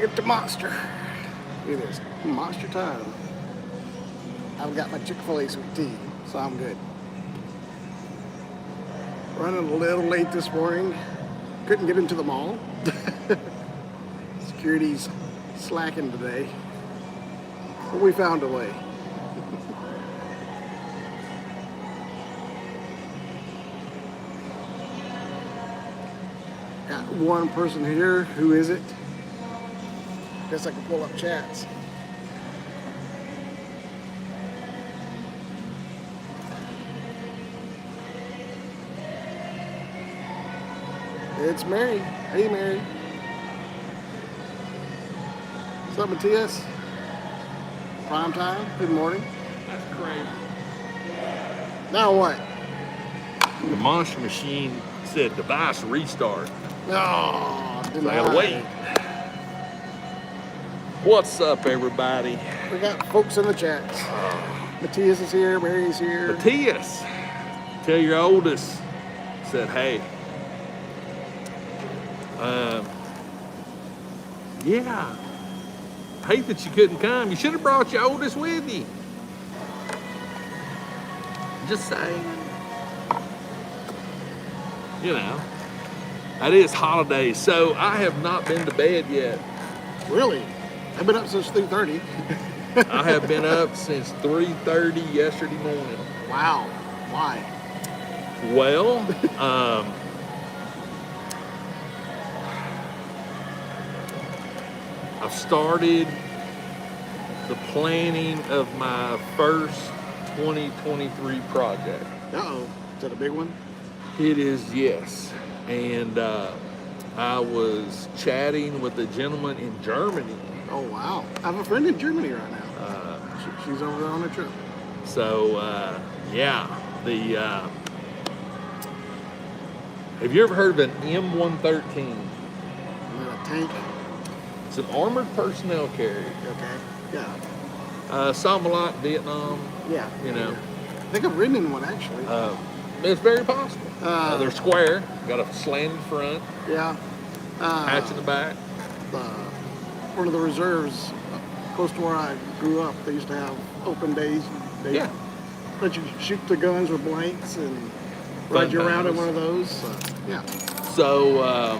get to Monster. It is Monster time. I've got my Chick-fil-A sweet tea, so I'm good. Running a little late this morning. Couldn't get into the mall. Security's slacking today. But we found a way. Got one person here. Who is it? Guess I can pull up chats. It's Mary. Hey, Mary. What's up, Matthias? Prime time. Good morning. That's crazy. Now what? The Monster Machine said device restart. Oh, So I gotta wait. What's up, everybody? We got folks in the chats. Matthias is here. Mary's here. Matthias, tell your oldest, said, hey, yeah, hate that you couldn't come. You should have brought your oldest with you. Just saying. You know, it is holidays, so I have not been to bed yet. Really? I've been up since 3:30. I have been up since 3:30 yesterday morning. Wow. Why? Well, I've started the planning of my first 2023 project. Uh-oh. Is that a big one? It is, yes. And I was chatting with a gentleman in Germany. Oh, wow. I have a friend in Germany right now. She's over there on a trip. So, yeah, have you ever heard of an M113? And then a tank. It's an armored personnel carrier. Okay. Yeah. Saw them a lot in Vietnam, Yeah. you know. I think I've ridden in one, actually. It's very possible. Uh, They're square, got a slanted front, yeah. hatch in the back. One of the reserves close to where I grew up, they used to have open days. They Yeah. let you shoot the guns with blanks and ride you around in one of those. So, yeah. So,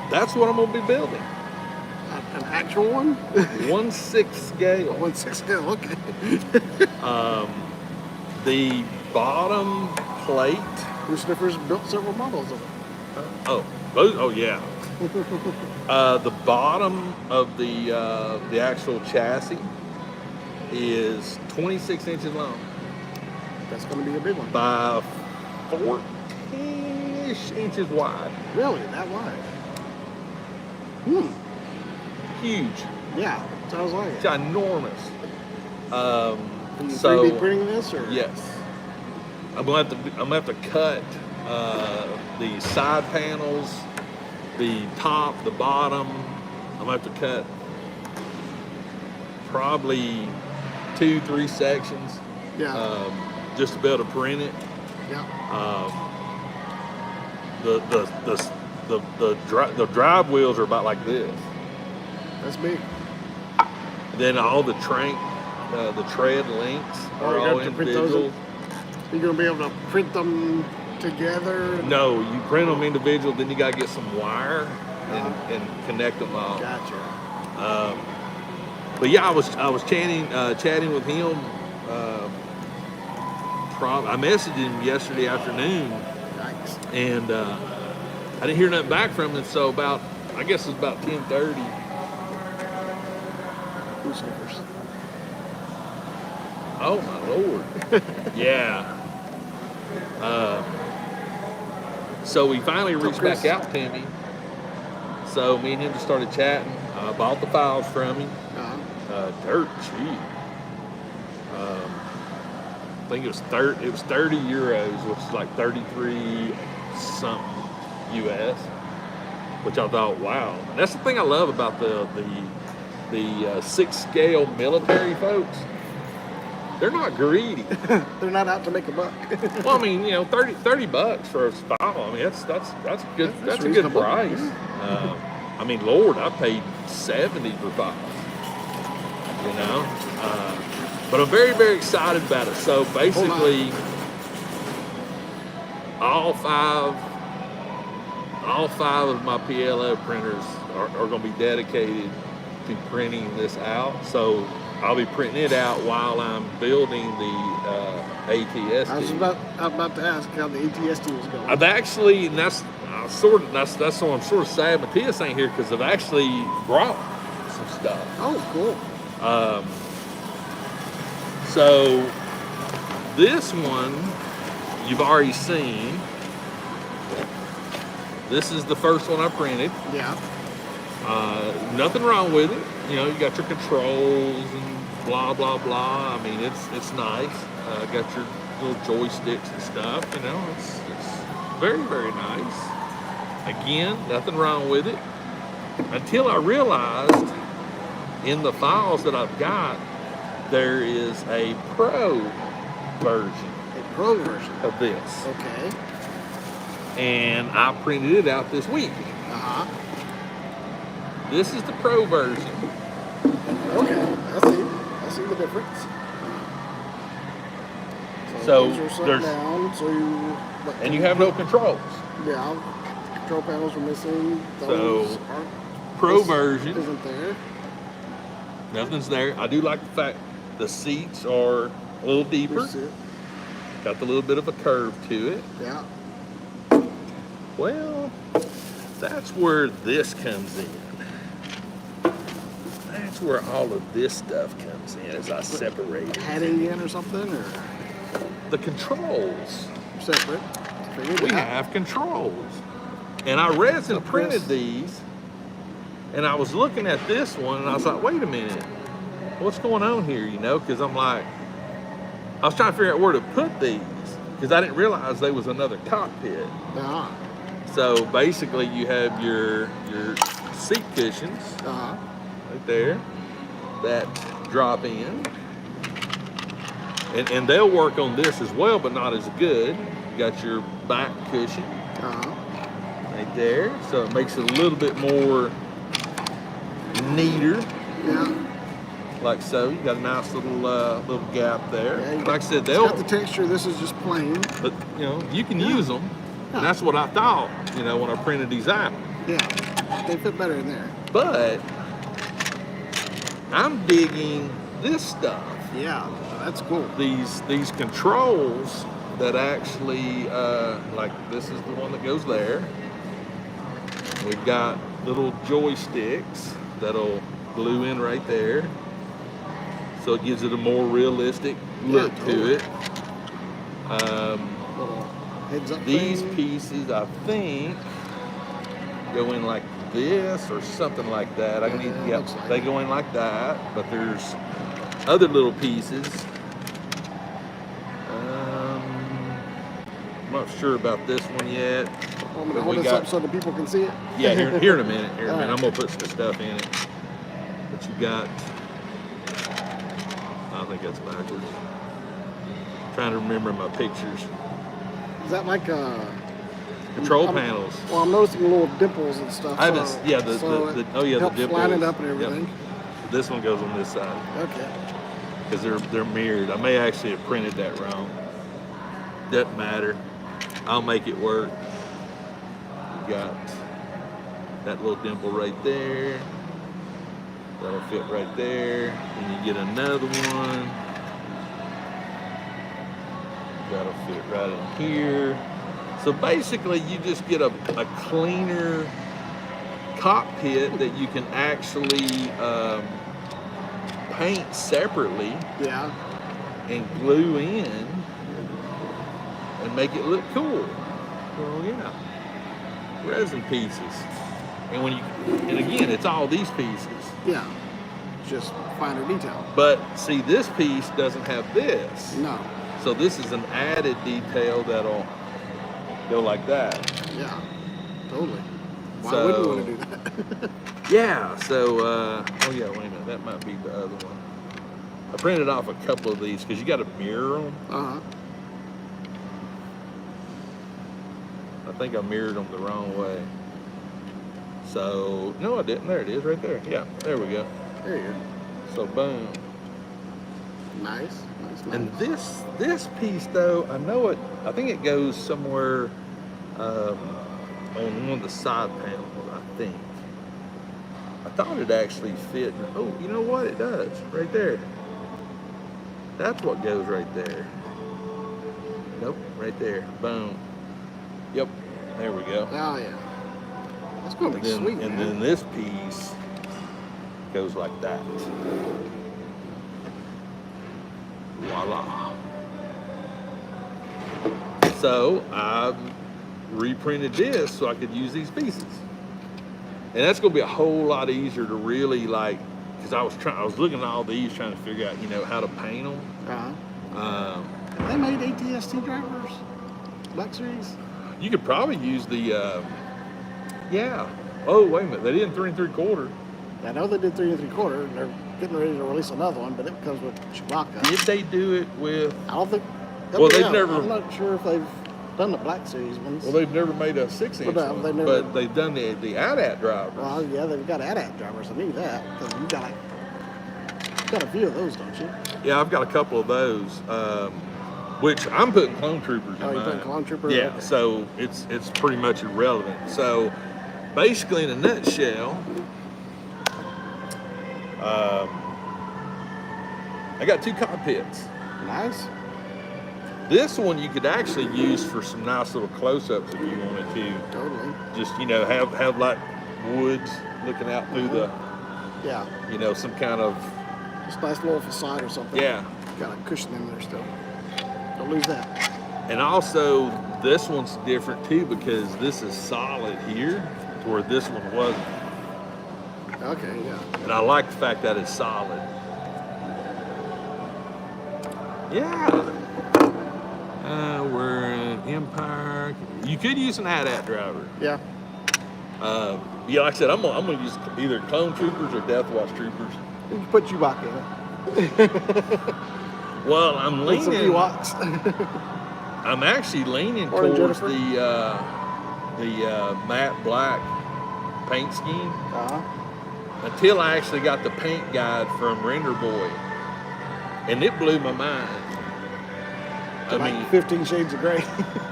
that's what I'm going to be building. An actual one? 1/6 scale. 1/6 scale, okay. The bottom plate. Blue Sniffers built several models of it. Oh yeah. The bottom of the actual chassis is 26 inches long That's going to be a big one. by 14-ish inches wide. Really? That wide? Huge, Yeah, sounds like it. ginormous. Are you So 3D printing this? Or? yes, I'm gonna have to cut the side panels, the top, the bottom. I'm gonna have to cut probably 2-3 sections Yeah. just to be able to print it. Yeah. The drive wheels are about like this. That's big. Then all the the tread links Oh, are you all have to print those individual. You're going to be able to print them together? No, you print them individual. Then you gotta get some wire and connect them all. Gotcha. But yeah, I was chatting with him. I messaged him yesterday afternoon, Yikes. and I didn't hear nothing back from him. So I guess it was about 10:30. Blue Sniffers. Oh my lord! Yeah. So he finally reached back out to me. So me and him just started chatting. I bought the files from him. Dirt cheap. I think it was 30 euros, which is like 33 something US. Which I thought, wow, that's the thing I love about the 6 scale military folks. They're not greedy. They're not out to make a buck. Well, I mean, 30 bucks for a style. I mean, that's good. That's a good reasonable. price. I mean, Lord, I paid 70 for 5. You know, but I'm very, very excited about it. So basically, all five of my PLO printers are going to be dedicated to printing this out. So I'll be printing it out while I'm building the ATST. I was about to ask how the ATST was going. I've actually, and that's why I'm sort of sad Matthias ain't here, because I've actually brought some stuff. Oh, cool. So this one you've already seen. This is the first one I printed. Yeah. Nothing wrong with it. You know, you got your controls and blah blah blah. I mean, it's nice. Got your little joysticks and stuff. You know, it's very, very nice. Again, nothing wrong with it. Until I realized in the files that I've got, there is a pro version. A pro version of this. Okay. And I printed it out this week. Uh-huh. This is the pro version. Okay, I see the difference. So these are set there's down, so and you have no controls. Yeah, control panels are missing. So Those aren't, pro this version, isn't there. nothing's there. I do like the fact the seats are a little deeper. That's it. Got the little bit of a curve to it. Yeah. Well, that's where this comes in. That's where all of this stuff comes in as I separate it. Padding in or something, or The controls. separate. Figured We that. have controls. And I resin So printed press- these, and I was looking at this one, and I was like, wait a minute, what's going on here, you know? Because I'm like, I was trying to figure out where to put these, because I didn't realize there was another cockpit. Uh-huh. So basically, you have your seat cushions Uh-huh. right there that drop in. And they'll work on this as well, but not as good. You got your back cushion Uh-huh. right there, so it makes it a little bit more neater, Yeah. like so. You got a nice little gap there. Yeah, you Like I said, It's they'll, got the texture. This is just plain. but you know, you can Yeah. use them. Yeah. And that's what I thought, you know, when I printed these out. Yeah. They fit better in there. But I'm digging this stuff. Yeah. That's cool. These controls that actually, like this is the one that goes there. We've got little joysticks that'll glue in right there. So it gives it a more realistic look Yeah, totally. to it. Little heads up These thing. pieces, I think, go in like this or something like that. Yeah, looks like they it. go in like that, but there's other little pieces. I'm not sure about this one yet. I'm gonna But hold we this got- up so the people can see it. Yeah, here in a minute. Here in a All minute. right. I'm gonna put some stuff in it. But you got, I think that's backwards. Trying to remember my pictures. Is that like Control I'm- panels. Well, I'm noticing little dimples and stuff. I have so, this, yeah, the helps dimples. line it up and Yep. everything. This one goes on this side Okay. because they're mirrored. I may actually have printed that wrong. Doesn't matter. I'll make it work. You got that little dimple right there. That'll fit right there. Then you get another one. That'll fit right in here. So basically, you just get a cleaner cockpit that you can actually paint separately Yeah. and glue in and make it look cool. Well, yeah, resin pieces. And and again, it's all these pieces. Yeah. Just finer detail. But see, this piece doesn't have this. No. So this is an added detail that'll go like that. Yeah. Totally. Why So- wouldn't you want to do that? Yeah, so, oh yeah, wait a minute, that might be the other one. I printed off a couple of these because you got to mirror them. Uh-huh. I think I mirrored them the wrong way. So, no, I didn't. There it is, right there. Yeah, there we go. There you go. So, boom. Nice, nice, nice. And this piece, though, I know it. I think it goes somewhere on one of the side panels. I think. I thought it actually fit. Oh, you know what? It does. Right there. That's what goes right there. Nope, right there. Boom. Yep. There we go. Oh yeah. That's gonna be sweet, And man. then this piece goes like that. Voila. So I reprinted this so I could use these pieces. And that's gonna be a whole lot easier to really like, because I was looking at all these trying to figure out, how to paint them. Uh-huh. They made ATST drivers, Black Series. You could probably use the, yeah. Oh, wait a minute, they did 3 3/4. I know they did 3 3/4. And they're getting ready to release another one, but it comes with Chewbacca. Did they do it with? I don't think. Well, they've never. I'm not sure if they've done the Black Series ones. Well, they've never made a 6-inch Well, no, one, they never- but they've done the AT-AT drivers. Well, yeah, they've got AT-AT drivers. I knew that because you got a few of those, don't you? Yeah, I've got a couple of those, which I'm putting Clone Troopers in Oh, you're mine. putting Clone Trooper? Yeah, Okay. so it's pretty much irrelevant. So basically, in a nutshell, I got 2 cockpits. Nice. This one you could actually use for some nice little close-ups if you wanted to. Totally. Just have like woods looking out through the, Yeah. some kind of, Just nice little facade or something. yeah. Got a cushion in there still. Don't lose that. And also, this one's different too because this is solid here, where this one wasn't. Okay, yeah. And I like the fact that it's solid. Yeah. We're in Empire. You could use an AT-AT driver. Yeah. Yeah, like I said, I'm gonna use either Clone Troopers or Death Watch Troopers. You can put Chewbacca in it. Well, I'm With some leaning. Ewoks. I'm actually leaning Or towards Jennifer. the matte black paint scheme Uh-huh. until I actually got the paint guide from Render Boy, and it blew my mind. I Like mean, 15 Shades of Grey.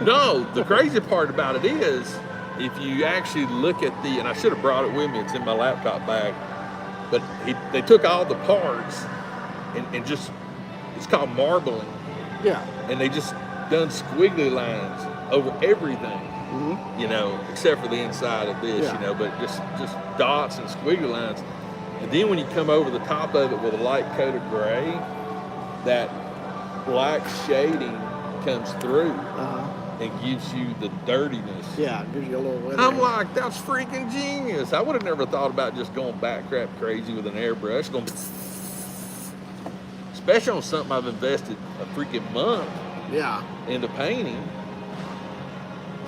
no, the crazy part about it is, if you actually look at and I should have brought it with me, it's in my laptop bag, but they took all the parts and just, it's called marbling, Yeah. and they just done squiggly lines over everything, Mm-hmm. except for the inside of this, Yeah. but just dots and squiggly lines. And then when you come over the top of it with a light coat of gray, that black shading comes through Uh-huh. and gives you the dirtiness. Yeah, gives you a little weather. I'm like, that's freaking genius. I would have never thought about just going back crap crazy with an airbrush. Especially on something I've invested a freaking month Yeah. into painting.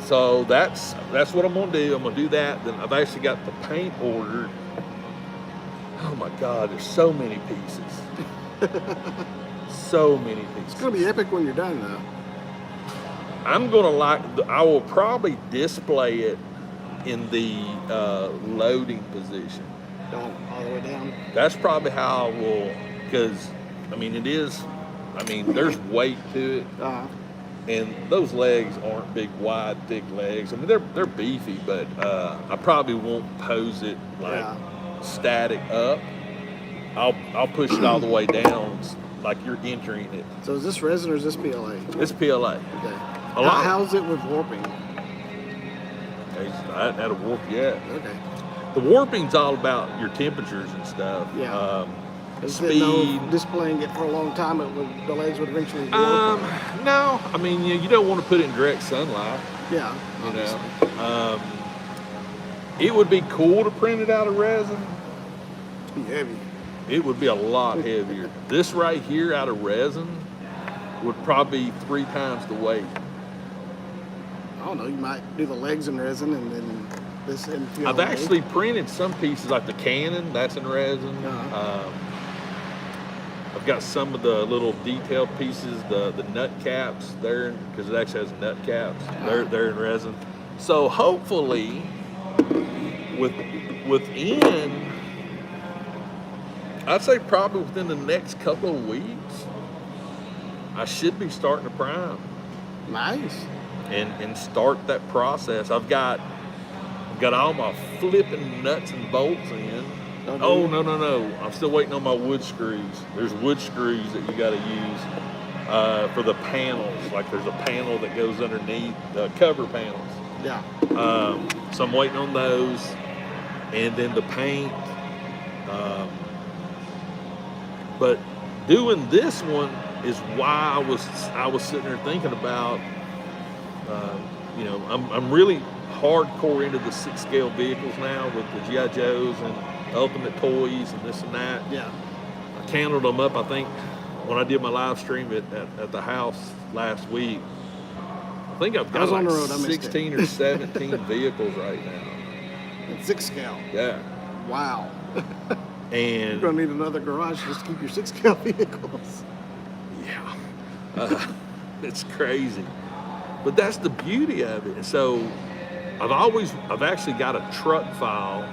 So that's what I'm gonna do. I'm gonna do that. Then I've actually got the paint ordered. Oh my God, there's so many pieces. So many pieces. It's going to be epic when you're done, though. I'm gonna I will probably display it in the loading position. Don't all the way down. That's probably how I will, because there's weight to it, Uh-huh. and those legs aren't big, wide, thick legs. I mean, they're beefy, but I probably won't pose it like Yeah. static up. I'll push it all the way down, like you're entering it. So is this resin or is this PLA? It's PLA. Okay. A lot. How's it with warping? I hadn't had a warp yet. Okay. The warping's all about your temperatures and stuff. Yeah. I just didn't know Speed. if displaying it for a long time, the legs would eventually warp. No, I mean you don't want to put it in direct sunlight. Yeah. You obviously. know, it would be cool to print it out of resin. Be heavy. It would be a lot heavier. This right here out of resin would probably be 3 times the weight. I don't know. You might do the legs in resin and then this in PLA. I've actually printed some pieces like the cannon, that's in resin. Uh-huh. I've got some of the little detailed pieces, the nut caps there, because it actually has nut caps. They're in resin. So hopefully, within, I'd say probably within the next couple of weeks, I should be starting to prime Nice. and start that process. I've got all my flipping nuts and bolts in. Oh, do you? No. I'm still waiting on my wood screws. There's wood screws that you got to use for the panels. Like there's a panel that goes underneath the cover panels. Yeah. So I'm waiting on those, and then the paint. But doing this one is why I was sitting there thinking about. I'm really hardcore into the 6-scale vehicles now with the G.I. Joes and Ultimate Toys and this and that. Yeah. I counted them up, I think, when I did my live stream at the house last week. I think I've got on like the road, I missed it. 16 or 17 vehicles right now. It's 6 scale. Yeah. Wow. You're And gonna need another garage just to keep your 6 scale vehicles. yeah, it's crazy. But that's the beauty of it. And so I've actually got a truck file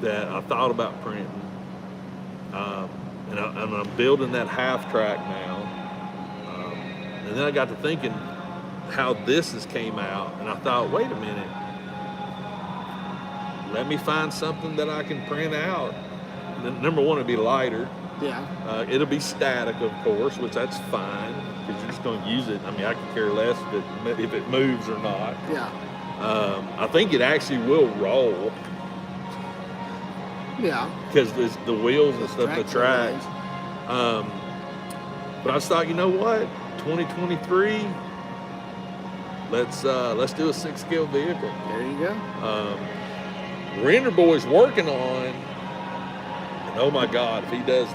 that I thought about printing. And I'm building that half track now. And then I got to thinking how this has came out, and I thought, wait a minute, let me find something that I can print out. Number one, it'll be lighter. Yeah. It'll be static, of course, which that's fine because you're just going to use it. I mean, I can care less if it moves or not. Yeah. I think it actually will roll Yeah. because the wheels and stuff, the Tracks tracks. are But I just thought, you know what, 2023, let's do a 6-scale vehicle. There you go. Render Boy's working on, and oh my God, if he does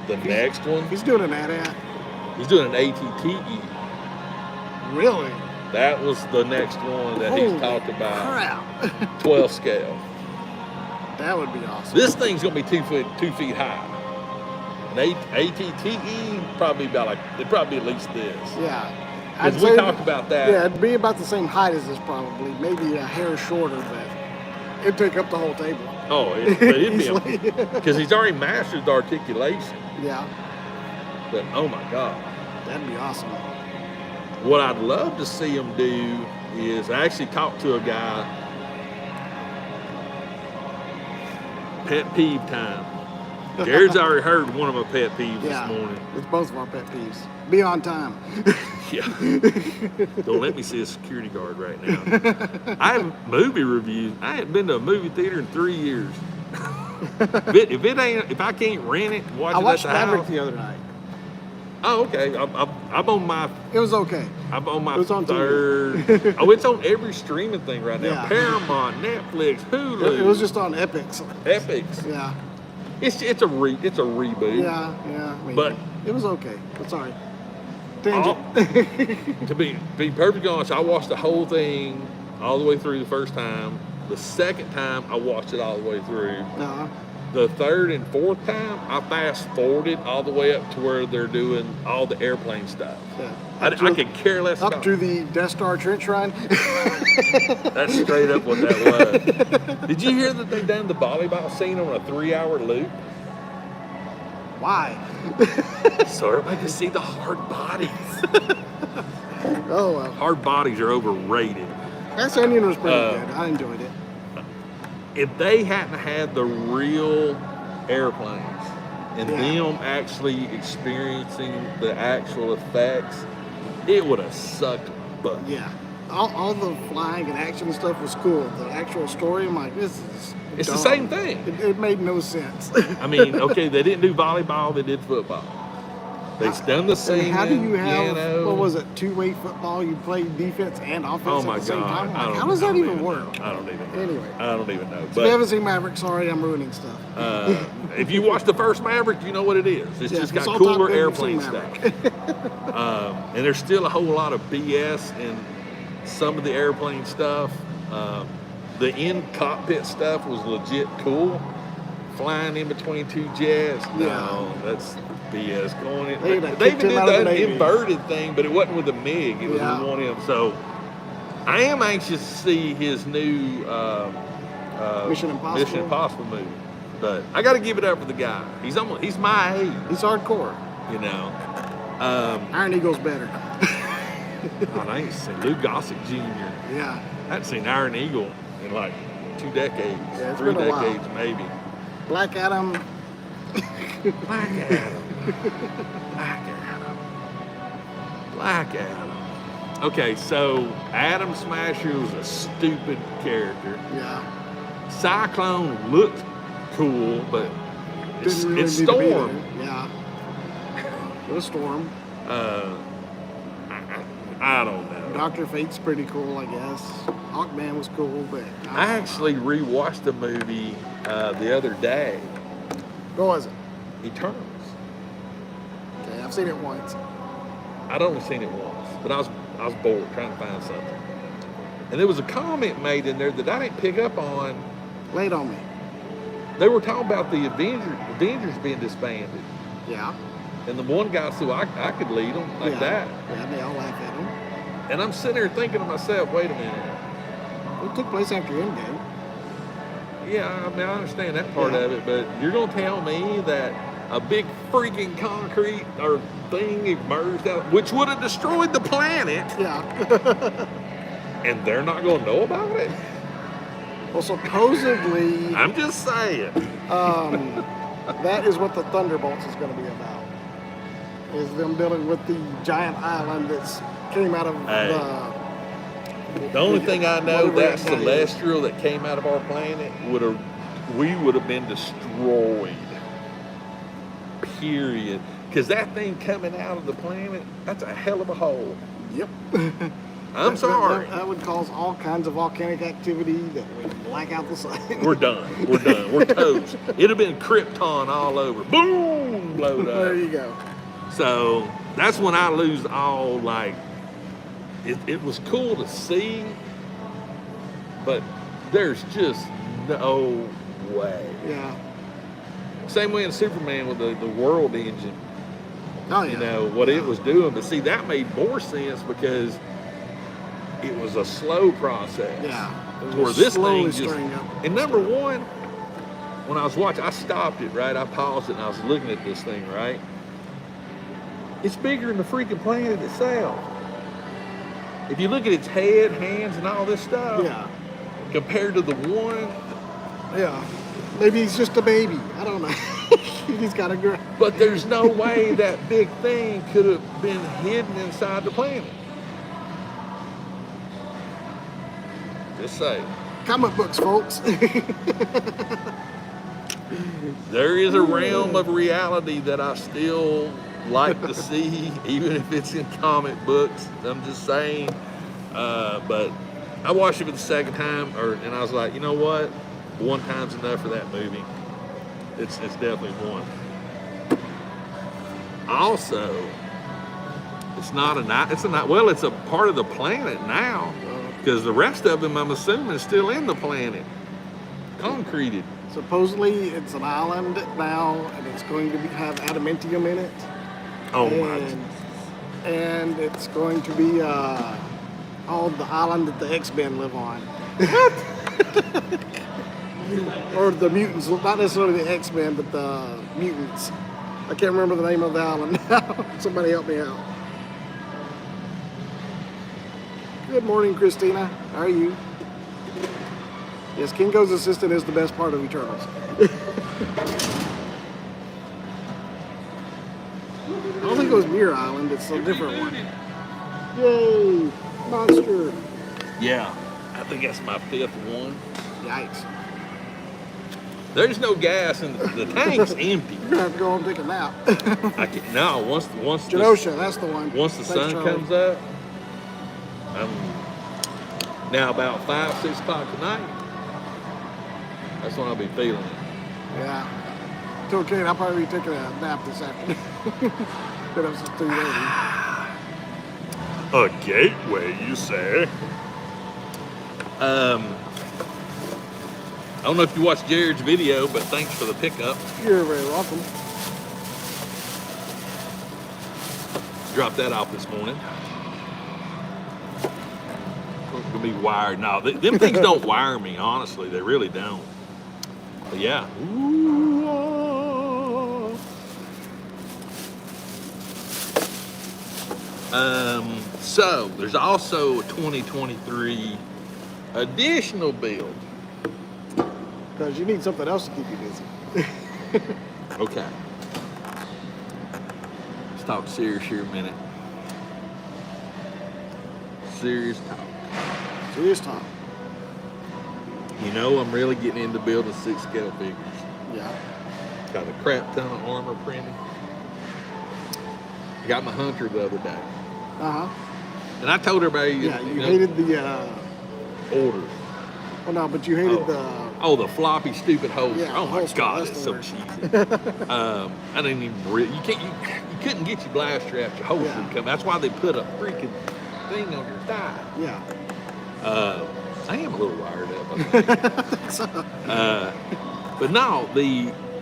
the next one, He's doing an AT-AT. he's doing an ATTE. Really? That was the next one that Holy he's talked about. crap. 12 scale. That would be awesome. This thing's gonna be 2 feet high. An ATTE probably at least this. Yeah. Because we talked about that. Yeah, it'd be about the same height as this probably. Maybe a hair shorter, but it'd take up the whole table. Oh, it'd be Easily. because he's already mastered the articulation. Yeah. But oh my God. That'd be awesome. What I'd love to see him do is I actually talked to a guy, pet peeve time. Jared's already heard one of my pet peeves Yeah. this morning. It's both of our pet peeves. Be on time. Yeah. Don't let me see a security guard right now. I have movie reviews. I haven't been to a movie theater in 3 years. If I can't rent it, watch I it watched at the Maverick house. the other night. Oh, okay. I'm on my It was okay. It was on third. Oh, it's on every streaming thing right now. Yeah. Paramount, Netflix, Hulu. It was just on Epics. Epics. Yeah. It's a reboot. Yeah. Maybe. But- it was okay. But sorry. Tangent. To be perfectly honest, I watched the whole thing all the way through the first time. The second time, I watched it all the way through. No. The third and fourth time, I fast forwarded all the way up to where they're doing all the airplane stuff. Yeah. I could care less Up about to the Death Star trench run. That's straight up what that was. Did you hear that they done the volleyball scene on a 3-hour loop? Why? So everybody can see the hard bodies. Oh well. Hard bodies are overrated. That ending was pretty good. I enjoyed it. If they hadn't had the real airplanes and Yeah. them actually experiencing the actual effects, it would have sucked butt. Yeah. All the flying and action and stuff was cool. The actual story, I'm like, this is It's the dumb. same thing. It made no sense. I mean, okay, they didn't do volleyball, they did football. They've done the And same. how do you have, piano. what was it, two-way football? You play defense and offense Oh at my the same God! time? I Like, don't- how does I that don't even work? know. I don't even know. Anyway. I don't even know. If you haven't But seen Maverick, sorry, I'm ruining stuff. if you watch the first Maverick, you know what it is. It's Yeah, just if you got saw cooler Top Gun, you've seen airplane stuff. Maverick. And there's still a whole lot of BS in some of the airplane stuff. The in-cockpit stuff was legit cool. Flying in between two jets, no, Yeah. that's BS. Going in, They they even kicked him did out of the the Navy. inverted thing, but it wasn't with the MiG. It was Yeah. with one of them. So I am anxious to see his new Mission Impossible. Mission Impossible movie. But I got to give it up for the guy. He's my age, He's hardcore. you know. Iron Eagle's better. I ain't seen Lou Gossett Jr. Yeah. I haven't seen Iron Eagle in like 2 decades, Yeah, it's 3 been a while. decades maybe. Black Adam. Black Adam. Black Adam. Black Adam. Okay, so Adam Smasher was a stupid character. Yeah. Cyclone looked cool, but it's Didn't really need to be Storm. there. Yeah. It was Storm. I don't know. Dr. Fate's pretty cool, I guess. Hawkman was cool, but I actually rewatched the movie the other day, what was it? Eternals. Okay, I've seen it once. I'd only seen it once, but I was bored trying to find something. And there was a comment made in there that I didn't pick up on. Laid on me. They were talking about the Avengers being disbanded. Yeah. And the one guy said, I could lead them like yeah. that. Yeah, they all laugh at him. And I'm sitting there thinking to myself, wait a minute. It took place after Endgame. Yeah, I mean, I understand that part Yeah. of it, but you're going to tell me that a big freaking concrete or thing emerged out, which would have destroyed the planet, Yeah. and they're not going to know about it? Well, supposedly, I'm just saying. that is what the Thunderbolts is going to be about. Is them dealing with the giant island that's came out of Hey. The only thing I know, whatever that that is. celestial that came out of our planet we would have been destroyed. Period. Because that thing coming out of the planet, that's a hell of a hole. Yep. I'm sorry. That would cause all kinds of volcanic activity that would black out the sun. We're done. We're done. We're toast. It'd have been Krypton all over. Boom! Blowed There up. you go. So that's when I lose all, like, it was cool to see, but there's just no way. Yeah. Same way in Superman with the world engine, Oh yeah. you know, what it was doing. But see, that made more sense because it was a slow process. Yeah. It was Where this slowly thing just, stirring up. and number one, when I was watching, I stopped it, right? I paused it and I was looking at this thing, right? It's bigger than the freaking planet itself. If you look at its head, hands, and all this stuff, Yeah. compared to the one, Yeah. Maybe he's just a baby. I don't know. He's got a girl. but there's no way that big thing could have been hidden inside the planet. Just say. Comic books, folks. There is a realm of reality that I still like to see, even if it's in comic books. I'm just saying. But I watched it for the second time, and I was like, you know what? One time's enough for that movie. It's definitely one. Also, it's not a night. It's a night. Well, it's a part of the planet now, because the rest of them, I'm assuming, is still in the planet, concreted. Supposedly, it's an island now, and it's going to have adamantium in it. Oh my! And it's going to be called the island that the X-Men live on. Or the mutants, not necessarily the X-Men, but the mutants. I can't remember the name of the island now. Somebody help me out. Good morning, Christina. How are you? Yes, Kinko's assistant is the best part of Eternals. I don't think it was Muir Island, it's a different one. Yay! Monster! Yeah, I think that's my 5th one. Yikes. There's no gas in the tank's empty. You're gonna have to go home and take a nap. I can no once Genosha, that's the one. once the Thanks, sun Charlie. comes up. Now about 5-6 o'clock tonight. That's when I'll be feeling it. Yeah. It's okay, I'll probably be taking a nap this afternoon. But I'm still ready. A gateway, you say? I don't know if you watched Jared's video, but thanks for the pickup. You're very welcome. Dropped that off this morning. Good to be wired. No, them things don't wire me, honestly. They really don't. But yeah. Ooh, so there's also a 2023 additional build. Because you need something else to keep you busy. Okay. Let's talk serious here a minute. Serious talk. Serious talk. You know, I'm really getting into building 6 scale figures. Yeah. Got a crap ton of armor printed. Got my hunter the other day. Uh-huh. And I told everybody, Yeah, you know, hated the, order. well, no, but you hated the, Oh, the floppy, stupid holster. Yeah, Oh my holster, God, that's it's the so word. cheesy. I didn't even. You can't. You couldn't get your blaster after your holster Yeah. would come. That's why they put a freaking thing on your thigh. yeah. I am a little wired up. I think. So, But no,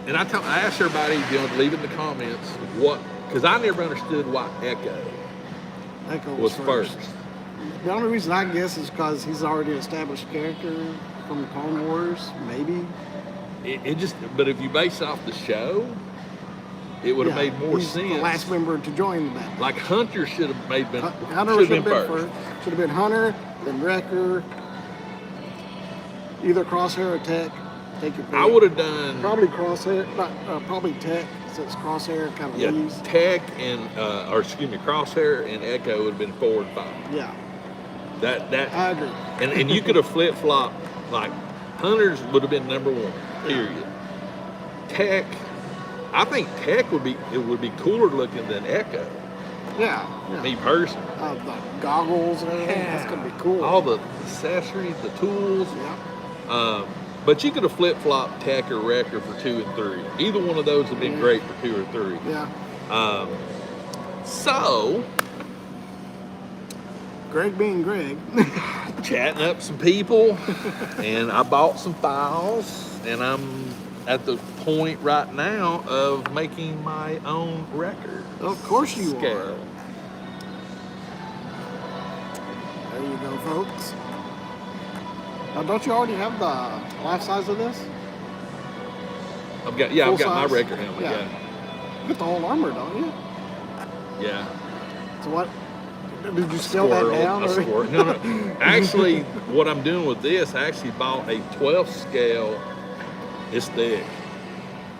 and I asked everybody, leave in the comments what, because I never understood why Echo Echo was first. The only reason I guess is because he's already an established character from the Clone Wars, maybe. It just, but if you base off the show, it would have Yeah, made more he's sense. the last member to join the band. Like Hunter should have Hunter should have been first. Should have been Hunter, then Wrecker, either Crosshair or Tech. Take your pick. I would have done Probably Crosshair, probably Tech, since Crosshair kind of leaves. Tech and Crosshair and Echo would have been 4 and 5. Yeah, That I agree. and you could have flip flopped, like Hunters would have been number 1. Period. Tech, I think Tech would be cooler looking than Echo. Yeah, yeah. Me personally. The goggles and everything, that's going to be cool. All the accessories, the tools. Yeah. But you could have flip flopped Tech or Wrecker for 2 and 3. Either one of those would have been great for 2 or 3. Yeah. So, Greg being Greg. chatting up some people, and I bought some files, and I'm at the point right now of making my own record. Of course you scale. are. There you go, folks. Now, don't you already have the life size of this? I've got my size? record helmet. Yeah. Yeah. You got the whole armor, don't you? Yeah. So what? Did you scale that down? A squirrel. No. Actually, what I'm doing with this, I actually bought a 12 scale. It's thick.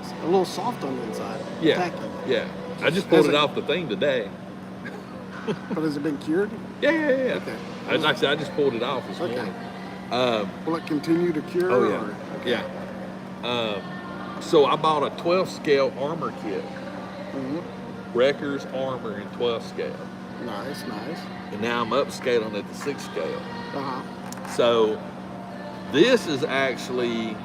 It's a little soft on the inside. Yeah. Tacky. Yeah. I just pulled it off the thing today. But has it been cured? Yeah. Okay. Like I said, I just pulled it off this Okay. morning. Will it continue to cure? Oh yeah. Or? Okay. Yeah. So I bought a 12 scale armor kit. Mhm. Wrecker's armor in 12 scale. Nice. And now I'm upscaling at the 6 scale. Uh-huh. So this is actually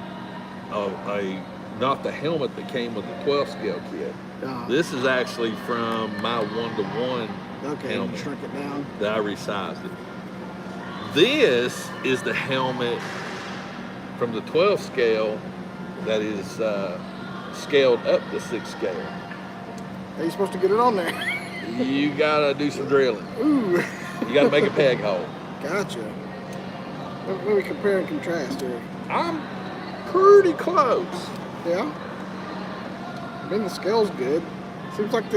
not the helmet that came with the 12 scale kit. Uh-huh. This is actually from my 1-to-1 Okay, helmet you shrunk it down. that I resized it. This is the helmet from the 12 scale that is scaled up to 6 scale. How you supposed to get it on there? You gotta do some drilling. Ooh, You gotta make a peg hole. gotcha. Let me compare and contrast here. I'm pretty close. Yeah. I mean, the scale's good. Seems like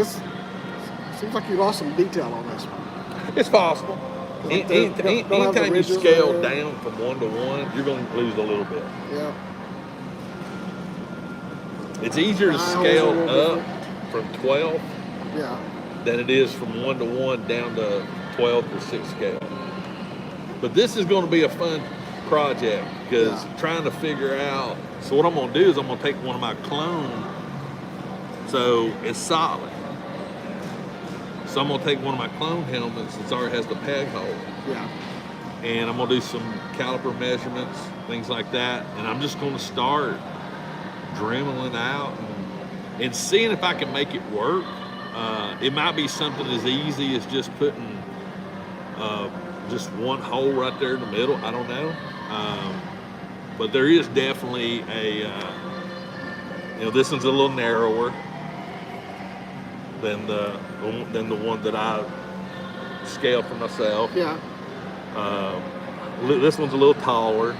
you lost some detail on this one. It's possible. Like don't have the Anytime you ridges scale there. down from 1-to-1, you're going to lose a little bit. Yeah. It's easier to Dials a scale little up from 12 Yeah. than it is from 1-to-1 down to 12 or 6 scale. But this is going to be a fun project because trying to figure out. So what I'm going to do is I'm going to take one of my clone, so it's solid. So I'm going to take one of my clone helmets that already has the peg hole, Yeah. and I'm going to do some caliper measurements, things like that, and I'm just going to start dremeling out and seeing if I can make it work. It might be something as easy as just putting just one hole right there in the middle. I don't know. But there is definitely this one's a little narrower than the one that I scaled for myself. Yeah. This one's a little taller.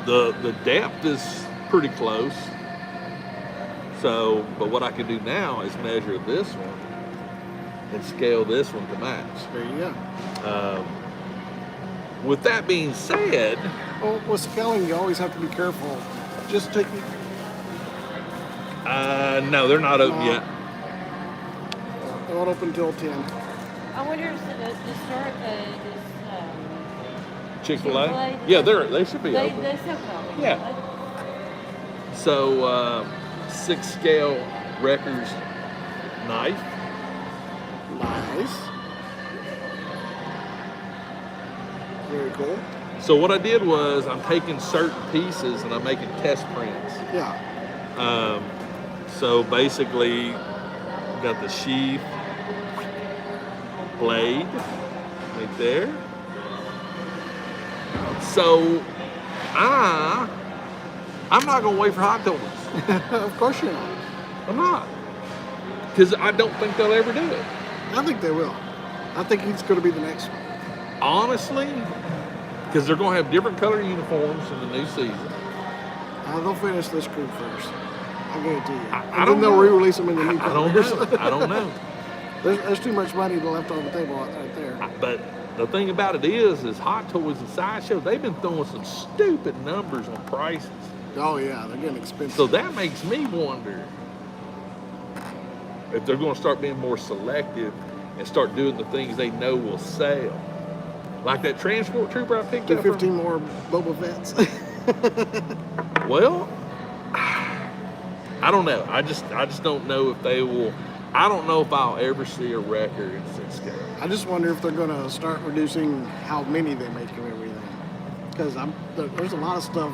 The depth is pretty close. So, but what I can do now is measure this one and scale this one to match. There you go. With that being said, Well, with scaling, you always have to be careful. Just take it. no, they're not open yet. They're not open until 10. I wonder if the store at Chick-fil-A? Chick-fil-A? Yeah, they should be open. they still come. Yeah. So, 6 scale Wreckers knife. Nice. Very cool. So what I did was I'm taking certain pieces and I'm making test prints. Yeah. So basically, got the sheath, blade, right there. So I'm not gonna wait for Hot Toys. Of course you're not. I'm not, because I don't think they'll ever do it. I think they will. I think he's going to be the next one. Honestly, because they're gonna have different color uniforms in the new season. They'll finish this group first. I guarantee you. I And don't then they'll know. re-release them in the new I don't colors. know. I don't know. There's too much money left on the table right there. But the thing about it is Hot Toys and Sideshow, they've been throwing some stupid numbers on prices. Oh yeah, they're getting expensive. So that makes me wonder if they're going to start being more selective and start doing the things they know will sell. Like that Transport Trooper I picked Do up. 15 more Boba Fett's. Well, I don't know. I just don't know if they will. I don't know if I'll ever see a Wrecker in 6 scale. I just wonder if they're going to start reducing how many they make of everything. Because there's a lot of stuff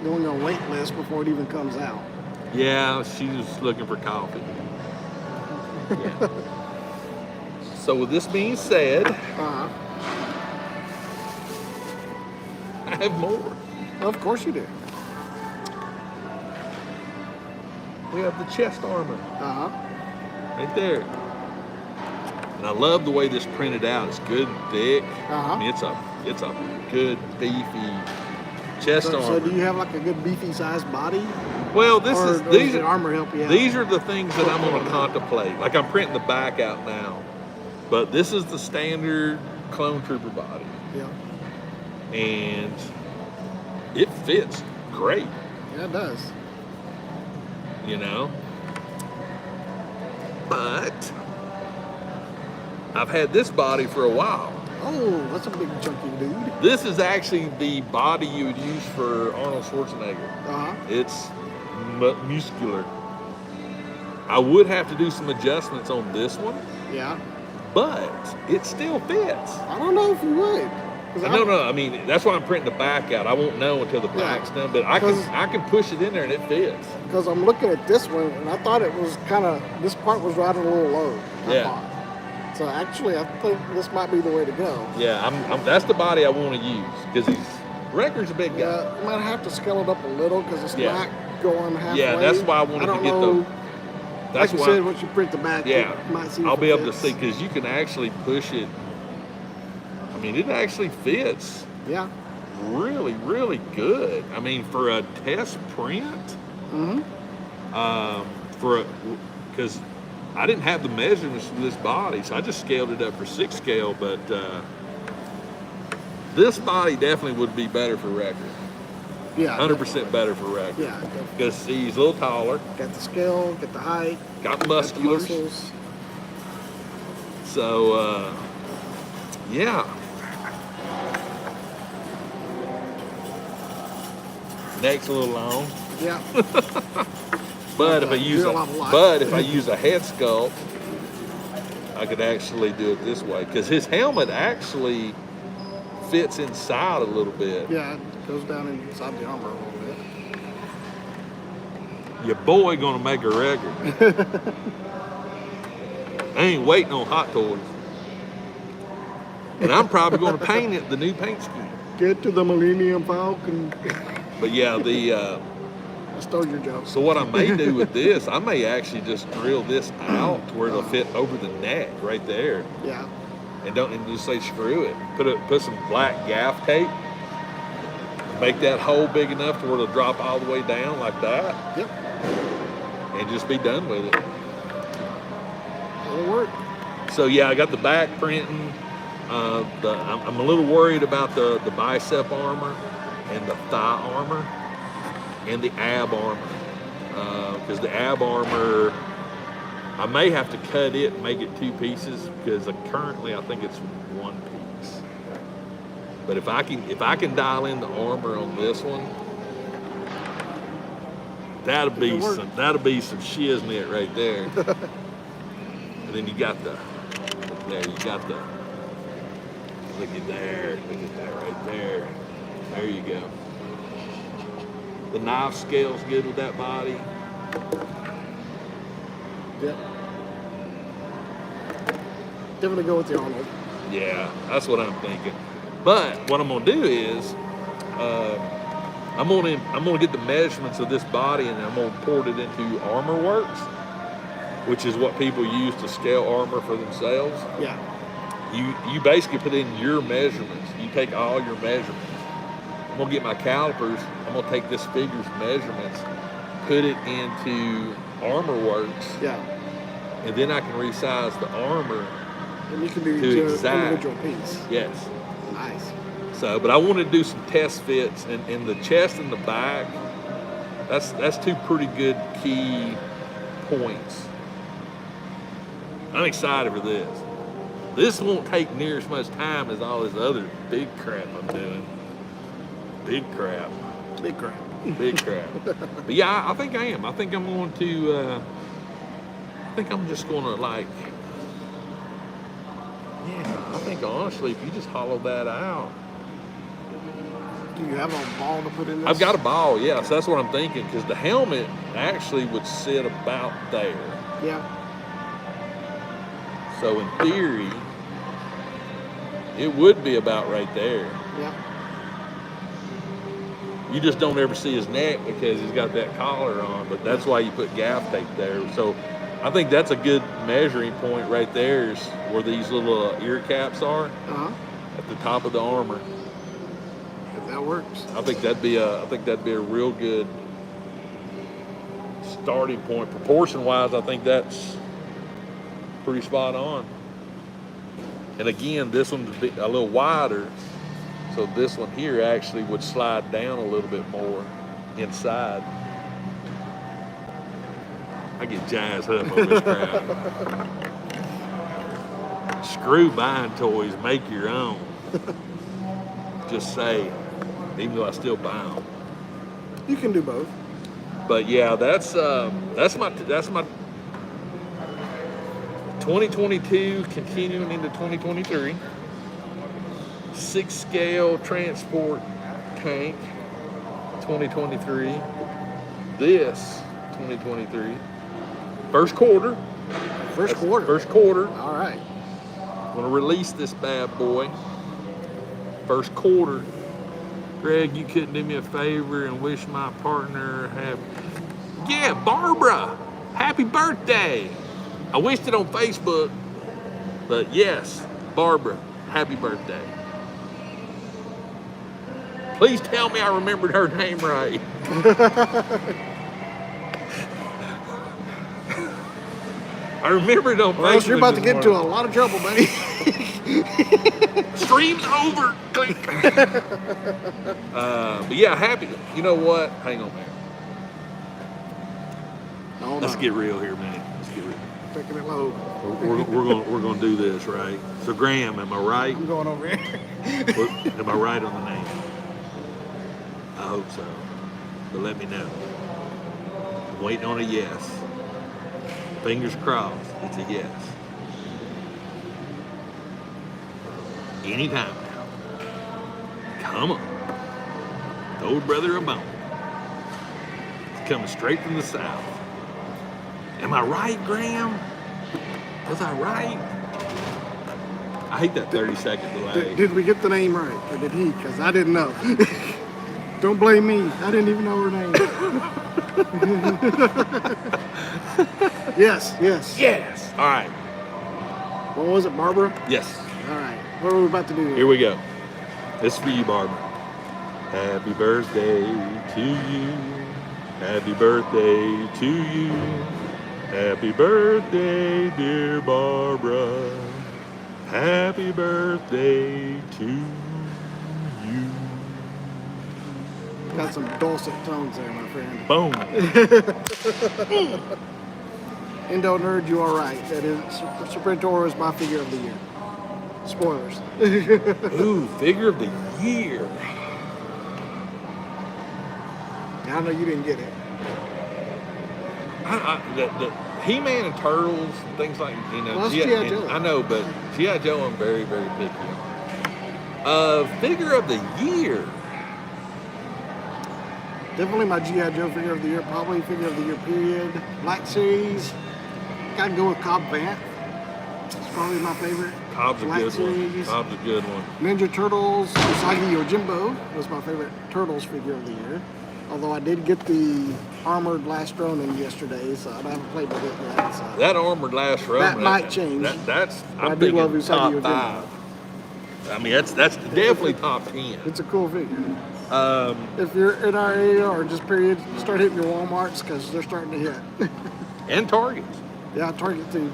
going on wait list before it even comes out. Yeah, she's looking for coffee. Yeah. So with this being said, I have more. Of course you do. We have the chest armor Uh-huh. right there. And I love the way this printed out. It's good and thick. Uh-huh. I mean, it's a good beefy chest So armor. do you have like a good beefy sized body? Well, Or does the armor help you out? These are the things that I'm going to contemplate. Like I'm printing the back out now, but this is the standard Clone Trooper body, Yeah. and it fits great. Yeah, it does. You know. But I've had this body for a while. Oh, that's a big chunky dude. This is actually the body you would use for Arnold Schwarzenegger. Uh-huh. It's muscular. I would have to do some adjustments on this one, Yeah. but it still fits. I don't know if you would. 'Cause No. I mean, that's why I'm printing the back out. I won't know until the back's done, but I can push it in there and it fits. Because I'm looking at this one and I thought it was kind of, this part was riding a little low. I Yeah. thought. So actually, I think this might be the way to go. Yeah, that's the body I want to use because Wrecker's a big guy. Yeah, you might have to scale it up a little because it's Yeah. not going halfway. Yeah, that's why I wanted to don't get know, That's like you why. said, once you print the back, Yeah, you might see I'll if be it able to fits. see because you can actually push it. I mean, it actually fits Yeah. really, really good. I mean, for a test print, Mm-hmm. because I didn't have the measurements for this body, so I just scaled it up for 6 scale. But this body definitely would be better for Wrecker. Yeah. 100% better for Wrecker. Yeah. Definitely. Because he's a little taller, Got the scale, got the height, got got the musculars. muscles. So, yeah. Neck's a little long, Yeah. but if I use Do a lot of life. if I use a head sculpt, I could actually do it this way because his helmet actually fits inside a little bit. Yeah, it goes down inside the armor a little bit. Your boy gonna make a record. I ain't waiting on Hot Toys, and I'm probably gonna paint it the new paint scheme. Get to the Millennium Falcon. But yeah, I stole your joke. so what I may do with this, I may actually just drill this out to where it'll fit over the neck right there. Yeah. and just say screw it. Put some black gaff tape. Make that hole big enough to where it'll drop all the way down like that. Yep. And just be done with it. It'll work. So yeah, I got the back printing. I'm a little worried about the bicep armor and the thigh armor and the ab armor. Because the ab armor, I may have to cut it and make it 2 pieces because currently I think it's 1 piece. But if I can dial in the armor on this one, that'll be some shiznit right there. And then you got look at that right there. There you go. The knife scale's good with that body. Yep. Definitely go with the Arnold. Yeah, that's what I'm thinking. But what I'm gonna do is, I'm gonna get the measurements of this body and I'm gonna port it into Armor Works, which is what people use to scale armor for themselves. Yeah. You basically put in your measurements. You take all your measurements. I'm gonna get my calipers. I'm gonna take this figure's measurements, put it into Armor Works, Yeah. and then I can resize the armor. And you can do To each exact. individual piece. Yes. Nice. So, but I want to do some test fits, and in the chest and the back, that's 2 pretty good key points. I'm excited for this. This won't take near as much time as all this other big crap I'm doing. Big crap. Big crap. Big crap. But yeah, I think I am. I think I'm going to, I think I'm just going to I think honestly, if you just hollow that out. Do you have a ball to put in this? I've got a ball, yeah, so that's what I'm thinking, because the helmet actually would sit about there. Yeah. So in theory, it would be about right there. Yeah. You just don't ever see his neck because he's got that collar on, but that's why you put gaff tape there. So I think that's a good measuring point right there is where these little ear caps are Uh-huh. at the top of the armor. If that works. I think that'd be a real good starting point. Proportion wise, I think that's pretty spot on. And again, this one's a little wider, so this one here actually would slide down a little bit more inside. I get jazzed up on this crap. Screw buying toys, make your own. Just say, even though I still buy them. You can do both. But yeah, that's my 2022 continuing into 2023. 6 scale transport tank 2023. This 2023. First quarter. First quarter. First quarter. All right. I'm gonna release this bad boy. First quarter. Greg, you couldn't do me a favor and wish my partner yeah, Barbara, happy birthday. I wished it on Facebook, but yes, Barbara, happy birthday. Please tell me I remembered her name right. I remember it on Or else Facebook. you're about to this get into a morning. lot of trouble, buddy. Stream's over. Click. But yeah, happy. You know what? Hang on, man. Oh, Let's no. get real here, man. Let's get real. Taking it low. We're gonna do this, right? So Graham, am I right? I'm going over here. Am I right on the name? I hope so. But let me know. I'm waiting on a yes. Fingers crossed, it's a yes. Anytime now. Come on. Throw brother a bone. It's coming straight from the south. Am I right, Graham? Was I right? I hate that 30-second delay. Did we get the name right? Or did he? Because I didn't know. Don't blame me. I didn't even know her name. Yes. Yes. All right. What was it, Barbara? Yes. All right, what are we about to do? Here we go. This is for you, Barbara. Happy birthday to you. Happy birthday to you. Happy birthday, dear Barbara. Happy birthday to you. Got some dulcet tones there, my friend. Boom. Indo Nerd, you are right. That is, Serpentor is my figure of the year. Spoilers. Ooh, figure of the year. I know you didn't get it. The He-Man and Turtles, and things like, you know. Well, that's G.I. G.I. Joe. I know, but G.I. Joe I'm very, very picky on. Figure of the year. Definitely my G.I. Joe figure of the year. Probably figure of the year period. Black Series. Gotta go with Cobb Vanth. It's probably my favorite. Cobb's a Black good one. Series. Cobb's a good one. Ninja Turtles. Usagi Yojimbo was my favorite Turtles figure of the year. Although I did get the armored Last Ronin yesterday, so I haven't played with it yet. So. That armored last row. That might change. That's I I'm do love thinking Usagi top Yojimbo. 5. I mean, that's definitely top 10. It's a cool figure. If you're in our area or just period, start hitting your Walmarts because they're starting to hit. And Targets. Yeah, Target too.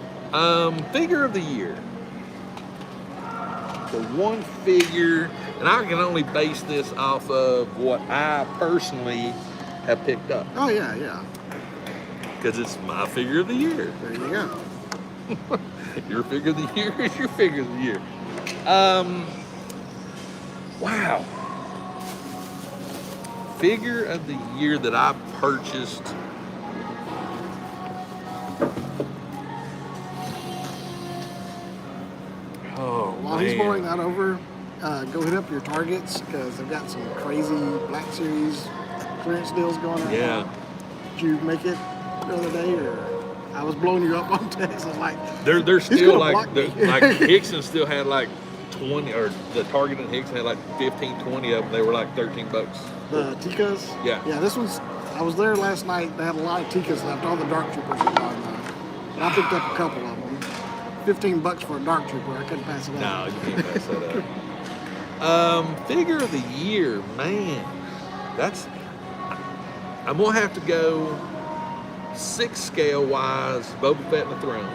Figure of the year. The one figure, and I can only base this off of what I personally have picked up Oh yeah, yeah. because it's my figure of the year. There you go. Your figure of the year is your figure of the year. Wow. Figure of the year that I purchased. Oh, While he's mulling that over, go hit up your Targets because they've got some crazy Black Series clearance deals going on. Yeah. Did you make it the other day, or I was blowing you up on text? I was like, They're He's still gonna like, block me. like Hickson still had like 20, or the Target and Hickson had like 15, 20 of them. They were like $13. the Tikas. Yeah. Yeah, this one's. I was there last night. They had a lot of Tikas left. All the Dark Troopers were gone though. And I picked up a couple of them. $15 for a Dark Trooper. I couldn't pass it No, up. you can't pass that up. Figure of the year, man. That's. I'm gonna have to go 6 scale wise. Boba Fett and the Throne.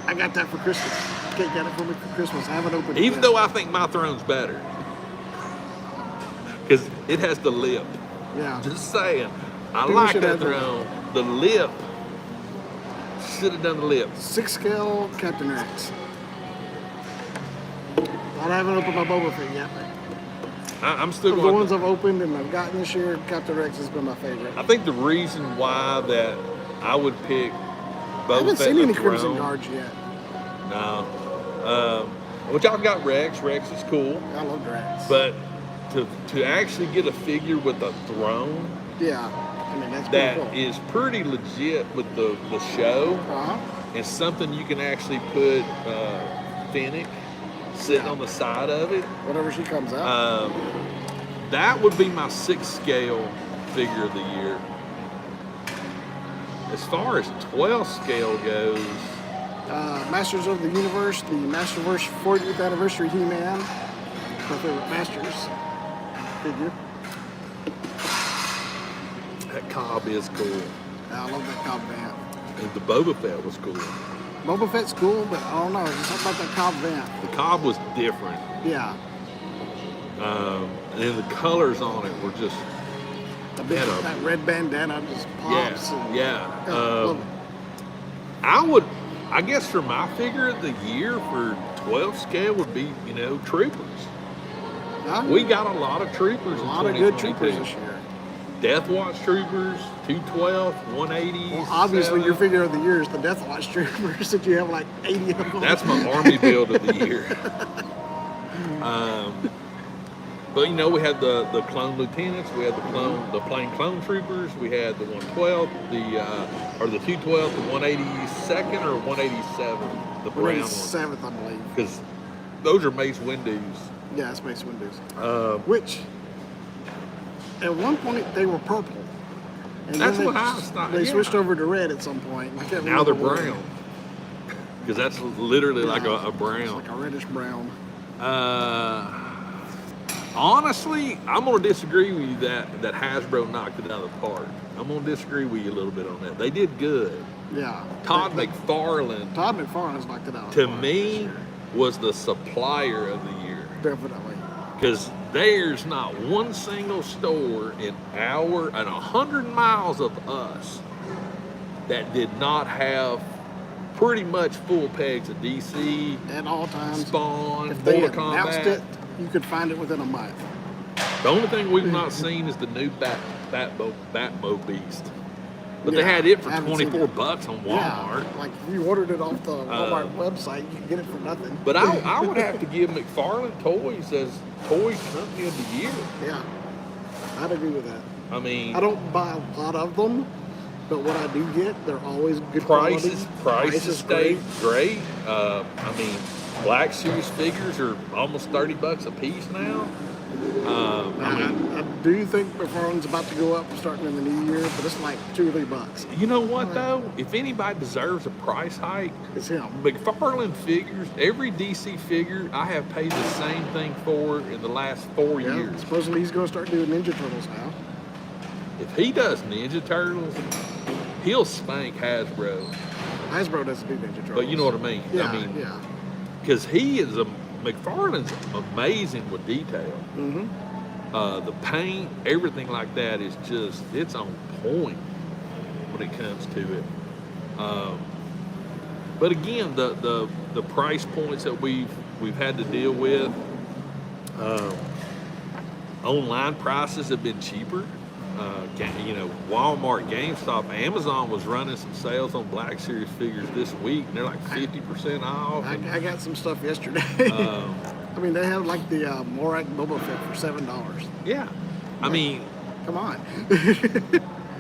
I got that for Christmas. Kate got it for me for Christmas. I haven't opened it Even yet. though I think my Throne's better, because it has the lip. Yeah. Just saying. I Think we like should that have the- Throne. The lip. Should have done the lip. 6 scale Captain Rex. I haven't opened my Boba Fett yet. I'm still Of the going. ones I've opened and I've gotten this year, Captain Rex has been my favorite. I think the reason why that I would pick I Boba haven't Fett seen and any the Crimson Throne. Guards yet. No. Which I've got Rex. Rex is cool. I love Rex. But to actually get a figure with a throne yeah, I mean that's that pretty cool. is pretty legit with the show, Uh-huh. and something you can actually put Fennec sitting Yeah. on the side of it. Whatever she comes out. That would be my 6 scale figure of the year. As far as 12 scale goes, Masters of the Universe, the Masterverse 40th Anniversary He-Man. My favorite Masters figure. that Cobb is cool. I love that Cobb Vanth. And the Boba Fett was cool. Boba Fett's cool, but I don't know. There's something about that Cobb Vanth. The Cobb was different. Yeah. And then the colors on it were just, The big, Had a- that red bandana just pops. and- yeah. love it. I guess for my figure of the year for 12 scale would be, troopers. Huh? We got a lot of troopers a in lot of good 2022. troopers this year. Death Watch troopers, 212, 180. Well, obviously, your figure of the year is the Death Watch Troopers that you have like 80 of them. That's my army build of the year. But we had the clone lieutenants, we had the plain clone troopers, we had the 112, the 212, the 182nd or 187, the brown one, 7th, I believe. because those are Mace Windu's. Yeah, it's Mace Windows. Which Which, at one point, they were purple. And That's then what I was thought, They yeah. switched over to red at some point. I can't now they're remember when. brown. Because that's literally like Yeah, a It's brown. like a reddish brown. Honestly, I'm gonna disagree with you that Hasbro knocked it out of the park. I'm gonna disagree with you a little bit on that. They did good. Yeah. Todd But McFarlane, Todd McFarlane's knocked it out. of to the park this me, year. was the supplier of the year. Definitely. Because there's not one single store in 100 miles of us that did not have pretty much full pegs of DC, At all times. Spawn, If they Mortal announced Kombat. it, you could find it within a month. The only thing we've not seen is the new Batmo Beast. But they Yeah, had it for I haven't seen $24 it. on Walmart. Yeah, like if you ordered it off the Walmart website, you could get it for nothing. But I would have to give McFarlane Toys as Toy Company of the Year. Yeah, I'd agree with that. I mean, I don't buy a lot of them, but what I do get, they're always good prices quality. stay great. I mean, Black Series figures are almost $30 a piece now. I do think McFarlane's about to go up starting in the new year, but it's like $2 or $3. You know what though? If anybody deserves a price hike, It's him. McFarlane figures, every DC figure I have paid the same thing for in the last 4 Yeah, years. supposedly he's going to start doing Ninja Turtles now. If he does Ninja Turtles, he'll spank Hasbro. Hasbro doesn't do Ninja Turtles. But you know what I mean? Yeah, I mean, yeah. because McFarlane's amazing with detail. Mm-hmm. The paint, everything like that is just, it's on point when it comes to it. But again, the price points that we've had to deal with, online prices have been cheaper. Walmart, GameStop, Amazon was running some sales on Black Series figures this week, and they're like 50% off. I got some stuff yesterday. Um, I mean, they have like the Morak Boba Fett for $7. yeah, I mean, Come on.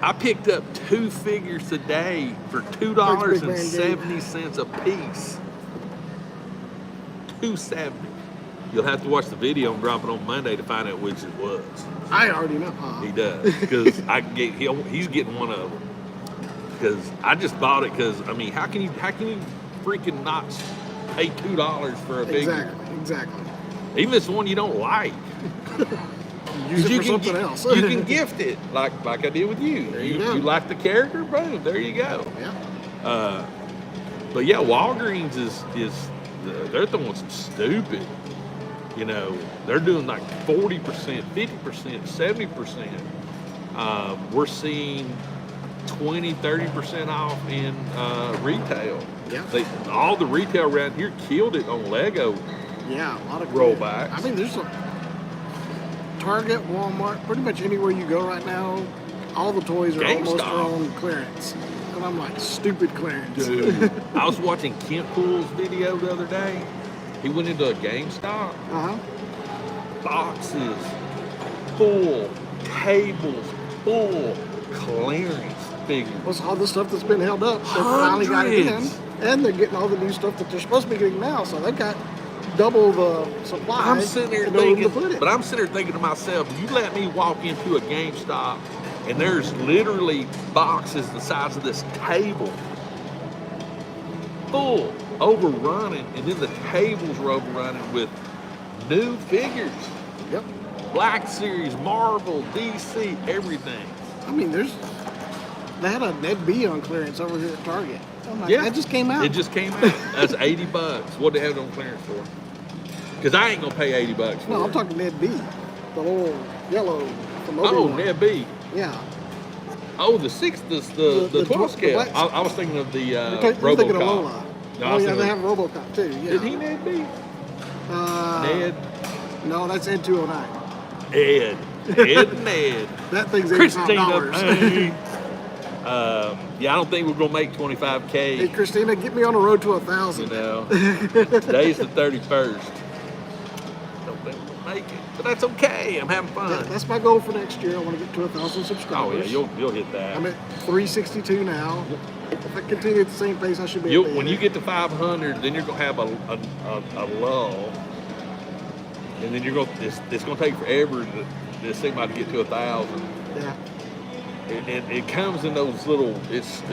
I picked up 2 figures today for $2.70 a piece. $2.70. You'll have to watch the video and drop it on Monday to find out which it was. I already know. He does, because he's getting one of them. Because I just bought it because I mean, how can you freaking not pay $2 for a figure? Exactly. Even if it's one you don't like. Use it for something else. You can gift it like I did with you. There you go. You like the character, boom, there you go. Yeah. But yeah, Walgreens is they're throwing some stupid. You know, they're doing like 40%, 50%, 70%. We're seeing 20, 30% off in retail. Yeah. All the retail around here killed it on Lego. Yeah, a lot of Rollbacks. I mean, there's a Target, Walmart, pretty much anywhere you go right now, all the toys are almost GameStop. on clearance. And I'm like, stupid clearance. Dude, I was watching Kent Poole's video the other day. He went into a GameStop. Uh-huh. Boxes full, tables full, clearance figures. What's all the stuff that's been held up? They finally got it in. Hundreds. And they're getting all the new stuff that they're supposed to be getting now. So they got double the supply. I'm sitting there and no room thinking, to put it. but I'm sitting there thinking to myself, you let me walk into a GameStop and there's literally boxes the size of this table full, overrunning, and then the tables were overrunning with new figures. Yep. Black Series, Marvel, DC, everything. I mean, they had a Ned B on clearance over here at Target. I'm like, Yeah. that just came out. It just came out. That's $80. What they have it on clearance for? Because I ain't gonna pay $80 for No, it. I'm talking Ned B, the little yellow from Oh, Obi-Wan. Ned B. Yeah. Oh, the 12 scale. black- I was thinking of the You're RoboCop. thinking of Lola. No, I Oh was yeah, thinking they of- have RoboCop too. Yeah. Is he Ned B? Ned. No, that's Ed 209. Ed. Ed and Ned. That thing's Christina $85. Payne. Yeah, I don't think we're gonna make 25K. Hey Christina, get me on the road to You 1,000. know, today's the 31st. Don't think we'll make it, but that's okay. I'm having fun. That's my goal for next year. I want to get to 1,000 Oh subscribers. yeah, you'll hit that. I'm at 362 now. If I continue at the same pace, I should be. When you get to 500, then you're gonna have a lull, and then it's gonna take forever to this thing might get to 1,000. Yeah. It comes in those little.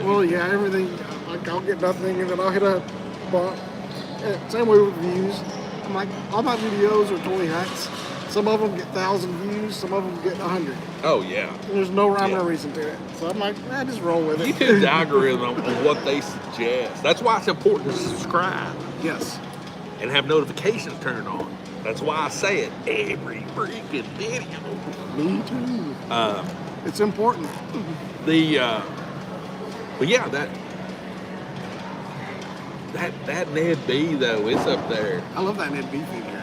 Well, yeah, everything. Like I'll get nothing, and then I'll hit But same way with views. I'm like, all my videos are toy hacks. Some of them get 1,000 views, some of them get 100. Oh yeah. There's no rhyme Yeah. or reason to it. So I'm like, just roll with it. YouTube's algorithm on what they suggest. That's why it's important to subscribe Yes. and have notifications turned on. That's why I say it every freaking video. Me too. Uh, It's important. but yeah, that Ned B though, it's up there. I love that Ned B figure.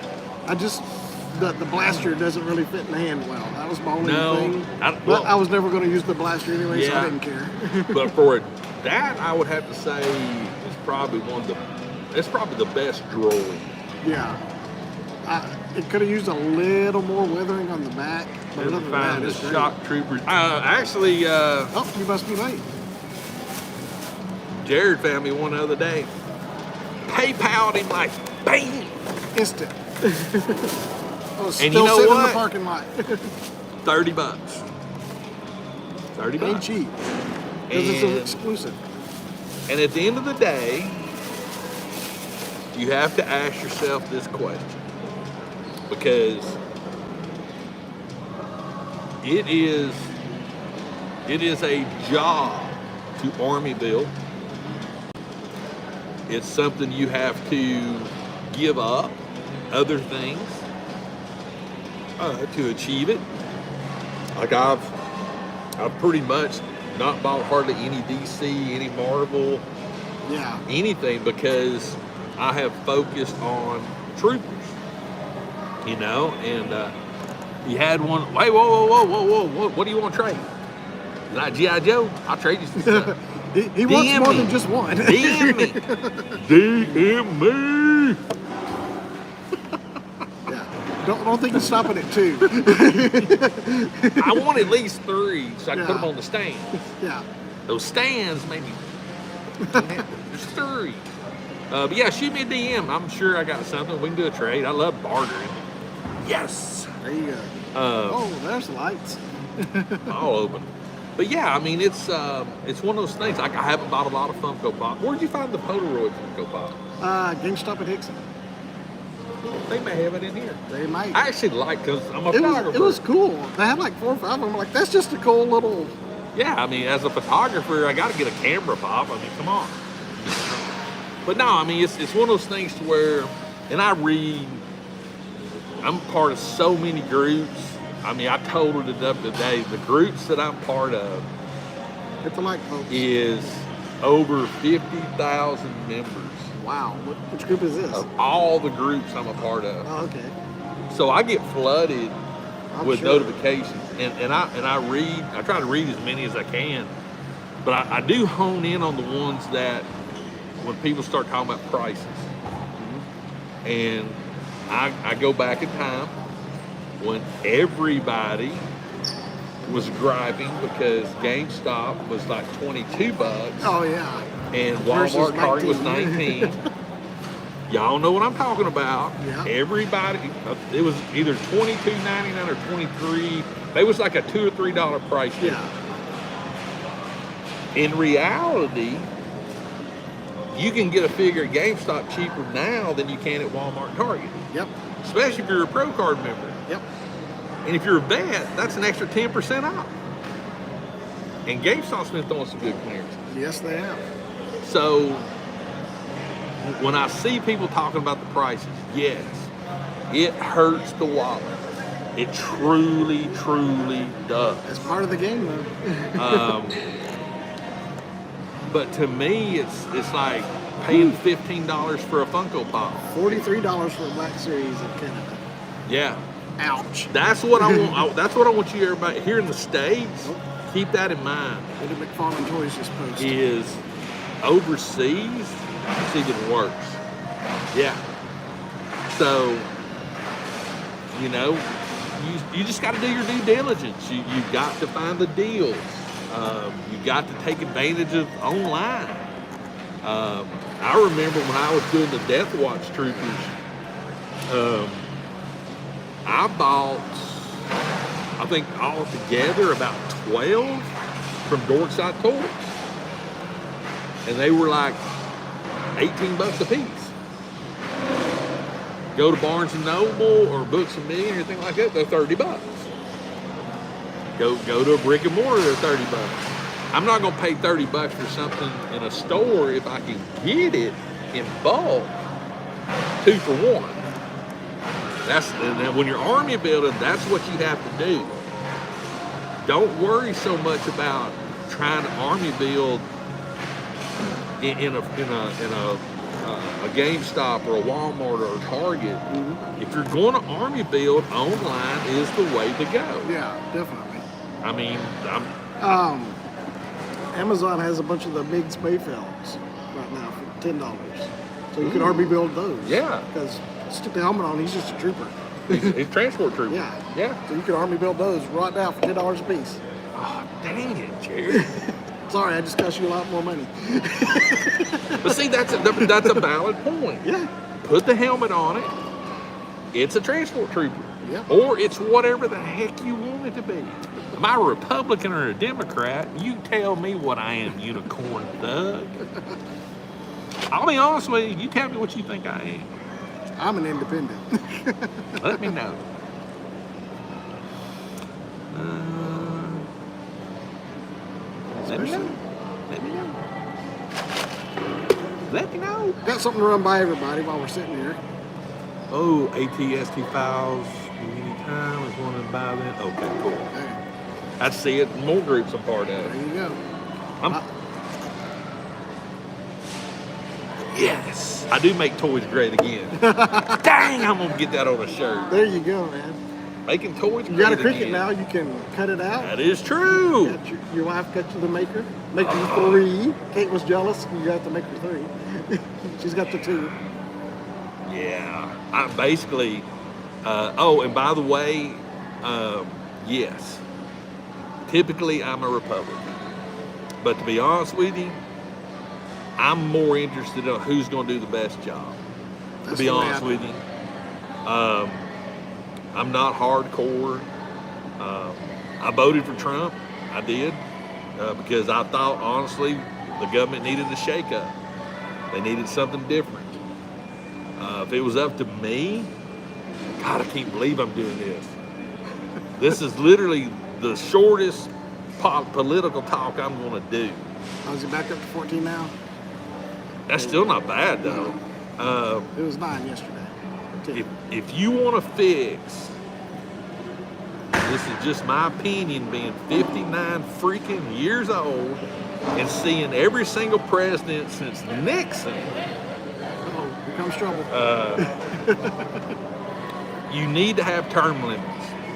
The blaster doesn't really fit in the hand well. That was my only No, thing. well- But I was never going to use the blaster anyway, so I Yeah. didn't care. But for that, I would have to say it's probably it's probably the best drawing. Yeah. It could have used a little more weathering on the back. But other And than that, find the it's great. shock troopers. Actually, Oh, you must be late. Jared found me one the other day. PayPal'd him like bang, Instant. I was And still you know sitting in the what? parking lot. $30. $30. Ain't cheap. Because it's an And- exclusive. And at the end of the day, you have to ask yourself this question. Because it is a job to army build. It's something you have to give up other things to achieve it. Like I've pretty much not bought hardly any DC, any Marvel, Yeah. anything because I have focused on troopers, you know, and you had one, wait, whoa, what do you want to trade? Like G.I. Joe? I'll trade you some stuff. He wants DM more me. than just one. DM me. DM me. Yeah. Don't think he's stopping at 2. I want at least 3 so I can put Yeah. them on the stand. Yeah. Those stands, maybe. There's 3. But yeah, shoot me a DM. I'm sure I got something. We can do a trade. I love bartering. Yes. There you go. Oh, there's lights. All open. But yeah, I mean, it's one of those things. Like I haven't bought a lot of Funko Pop. Where'd you find the Polaroid Funko Pop? GameStop at Hickson. They may have it in here. They might. I actually like because I'm a It photographer. was cool. They had like 4 or 5 of them. I'm like, that's just a cool little. Yeah, I mean, as a photographer, I got to get a camera pop. I mean, come on. But no, I mean, it's one of those things to where, and I read. I'm part of so many groups. I mean, I totaled it up today. The groups that I'm part of Hit the like, folks. is over 50,000 members Wow. Which group is this? of all the groups I'm a part of. Oh, okay. So I get flooded I'm with sure. notifications, and I read. I try to read as many as I can, but I do hone in on the ones that when people start talking about prices, and I go back in time when everybody was griping because GameStop was like $22 Oh, yeah. and Versus Walmart Target was 19. 19. Y'all know what I'm talking about. Yeah. Everybody, it was either $22.99 or $23. It was like a $2 or $3 price. difference. Yeah. In reality, you can get a figure at GameStop cheaper now than you can at Walmart and Target, Yep. especially if you're a Pro Card member. Yep. And if you're a vet, that's an extra 10% off. And GameStop's been throwing some good clearance. Yes, they have. So when I see people talking about the prices, yes, it hurts the wallet. It truly, truly does. It's part of the game, though. But to me, it's like paying $15 for a Funko Pop. $43 for a Black Series in Canada. Yeah, Ouch. that's what I want. That's what I want you everybody here in the States. Keep that in mind. What did McFarlane Toys just post? Is overseas, it's even worse. Yeah. So, you know, you just got to do your due diligence. You got to find the deals. You got to take advantage of online. I remember when I was doing the Death Watch Troopers, I bought, I think altogether about 12 from Dorkside Toys. And they were like $18 a piece. Go to Barnes and Noble or Books and Me or anything like that, they're $30. Go to a brick and mortar, they're $30. I'm not gonna pay $30 for something in a store if I can get it in bulk, 2 for 1. And then when you're army building, that's what you have to do. Don't worry so much about trying to army build in a GameStop or a Walmart or a Target. Mm-hmm. If you're going to army build, online is the way to go. Yeah, definitely. I mean, Amazon has a bunch of the MiG Spayfelds right now for $10. So you can army build those. Yeah. Because stick the helmet on, he's just a trooper. He's a transport trooper. Yeah. Yeah. So you can army build those right now for $10 a piece. Oh, dang it, Jared. Sorry, I just cost you a lot more money. But see, that's a valid point. Yeah. Put the helmet on it. It's a transport trooper. Yeah. Or it's whatever the heck you want it to be. Am I a Republican or a Democrat? You tell me what I am, unicorn thug. I'll be honest with you. You tell me what you think I am. I'm an independent. Let me know. Let me know. Let me know. Let me know. Got something to run by everybody while we're sitting here. Oh, ATST files. Anytime is one to buy that. Okay, cool. Hey, I see it in more groups I'm part there of. you go. Yes, I do make toys great again. Dang, I'm gonna get that on a shirt. There you go, man. Making toys You great got a Cricut again. now, you can cut it out. That is true. Your wife cut you the maker. Make you 3. Kate was jealous. You got the maker 3. She's got the 2. Yeah, I basically. And by the way, yes. Typically, I'm a Republican, but to be honest with you, I'm more interested in who's going to do the best job. That's To be the way honest I with do. you, I'm not hardcore. I voted for Trump. I did because I thought honestly the government needed a shake-up. They needed something different. If it was up to me, God, I can't believe I'm doing this. This is literally the shortest political talk I'm going to do. Oh, is it back up to 14 now? That's still not bad though. It was 9 yesterday. 10. If you want to fix, this is just my opinion, being 59 freaking years old and seeing every single president since Nixon, Uh-oh, here comes trouble. you need to have term limits.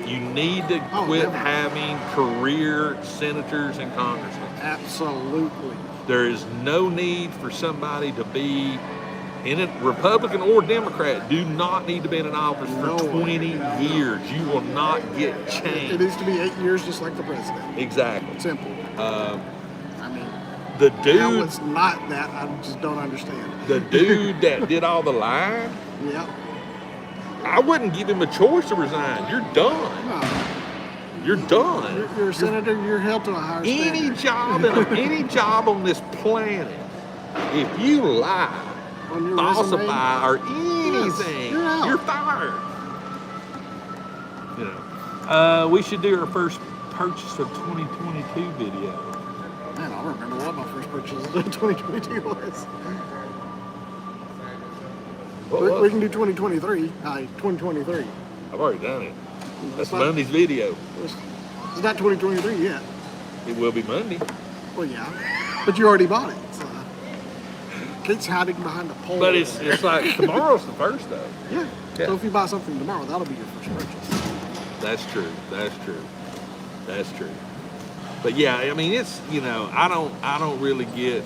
You need to quit definitely. having career senators and congressmen. Absolutely. There is no need for somebody to be in a Republican or Democrat. Do not need to be in an office for No. 20 years. You will not get It change. needs to be 8 years just like the president. Exactly. Simple. Uh, I mean, the how dude, it's not that, I just don't understand. the dude that did all the lying, Yep. I wouldn't give him a choice to resign. You're done. No, You're done. you're a senator, you're held to a higher Any standard. any job on this planet, if you lie, On your falsify, or Yes, anything, you're out. you're fired. You know, we should do our first purchase of 2022 video. Man, I don't remember what my first purchase of 2022 was. What We was can do 2023. 2023. I've already done it. That's not- Monday's video. It's not 2023 yet. It will be Monday. Well, yeah. But you already bought it. So. Kate's hiding behind the pole. But it's like tomorrow's the first though. Yeah. Yeah. So if you buy something tomorrow, that'll be your first purchase. That's true. That's true. That's true. But yeah, I mean, it's, you know, I don't really get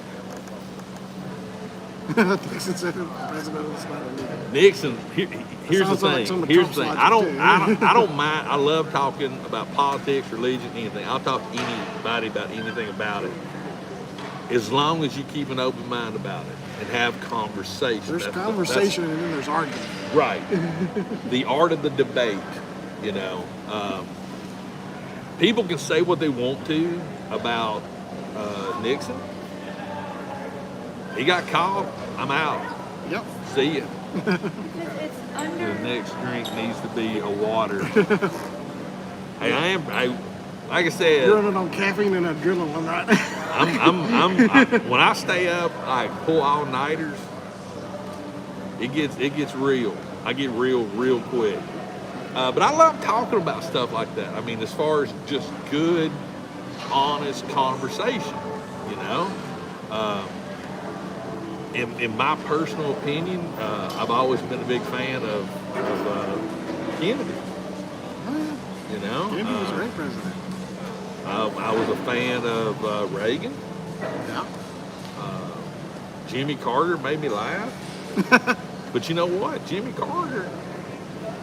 Nixon said the president was not illegal. Nixon. Here's the sounds like some thing. of Here's the Trump's thing. logic, too. I don't mind. I love talking about politics, religion, anything. I'll talk to anybody about anything about it, as long as you keep an open mind about it and have conversation. There's That's conversation and then there's argument. right. The art of the debate. You know, people can say what they want to about Nixon. He got caught. I'm out. Yep. See ya. Because it's The under. next drink needs to be a water. Hey, like I said, You're running on caffeine and adrenaline right now. when I stay up, like pull all nighters, it gets real. I get real quick. But I love talking about stuff like that. I mean, as far as just good, honest conversation, you know. In my personal opinion, I've always been a big fan of Kennedy. You know, Kennedy was a great president. I was a fan of Reagan. Yeah. Jimmy Carter made me laugh. But you know what? Jimmy Carter,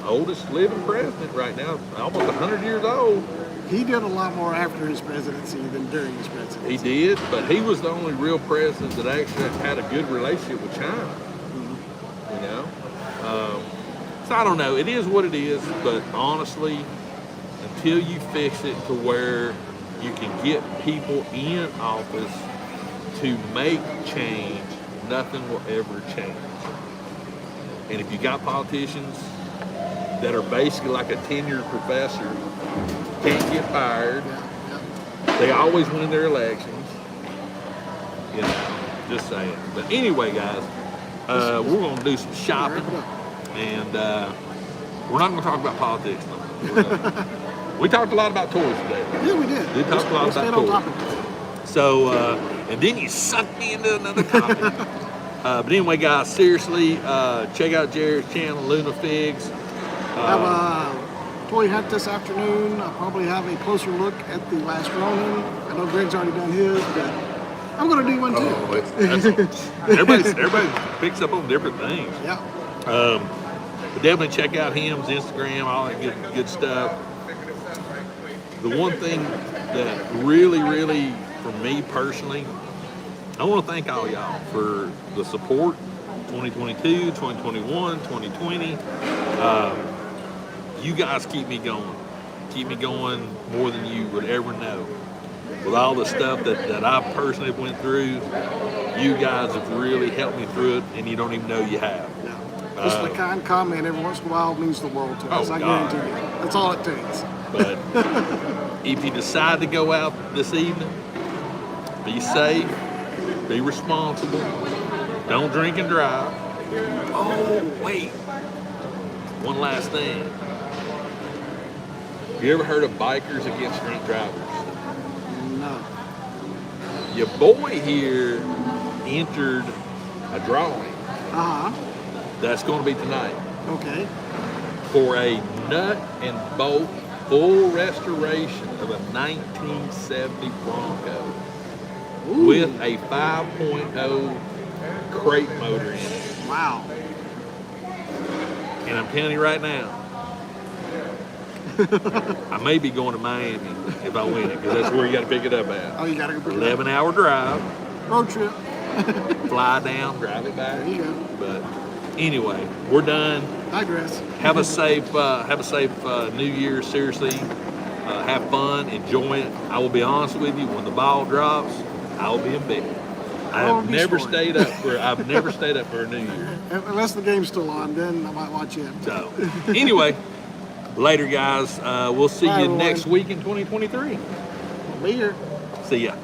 oldest living president right now, almost 100 years old. He did a lot more after his presidency than during his presidency. He did, but he was the only real president that actually had a good relationship with China. You know? So I don't know. It is what it is, but honestly, until you fix it to where you can get people in office to make change, nothing will ever change. And if you got politicians that are basically like a tenured professor, can't get fired, they always win their elections, you know, just saying. But anyway, guys, we're going to do some shopping, and we're not going to talk about politics no more. We talked a lot about toys today. Yeah, we did. We talked a lot We stayed about on toys. topic. So, and then you sucked me into another topic. But anyway, guys, seriously, check out Jared's channel, Luna Figs. I have a toy hunt this afternoon. I'll probably have a closer look at the Last Ronin. I know Greg's already done his, but I'm going to do one too. Everybody picks up on different things. Yeah. But definitely check out him's Instagram, all that good stuff. The one thing that really, for me personally, I want to thank all y'all for the support. 2022, 2021, 2020. You guys keep me going. Keep me going more than you would ever know. With all the stuff that I personally went through, you guys have really helped me through it, and you don't even know you have. Yeah. Just a kind comment every once in a while means the world to us. I God. guarantee you. That's all it takes. But if you decide to go out this evening, be safe, be responsible, don't drink and drive. Oh, wait. One last thing. Have you ever heard of Bikers Against Drunk Drivers? No. Your boy here entered a drawing Uh-huh. that's going to be tonight Okay. for a nut and bolt full restoration of a 1970 Bronco Ooh. with a 5.0 crate motor in it. Wow. And I'm telling you right now, I may be going to Miami if I win it, because that's where you got to pick it up at. Oh, you got to go pick it up. 11-hour drive, Road trip. fly down, drive it back. There you go. But anyway, we're done. Digress. Have a safe New Year. Seriously, have fun, enjoy it. I will be honest with you, when the ball drops, I will be in bed. I've never stayed up for a New Year. Unless the game's still on, then I might watch it. So anyway, later guys. We'll see Bye, you everyone. next week in 2023. Be here. See ya.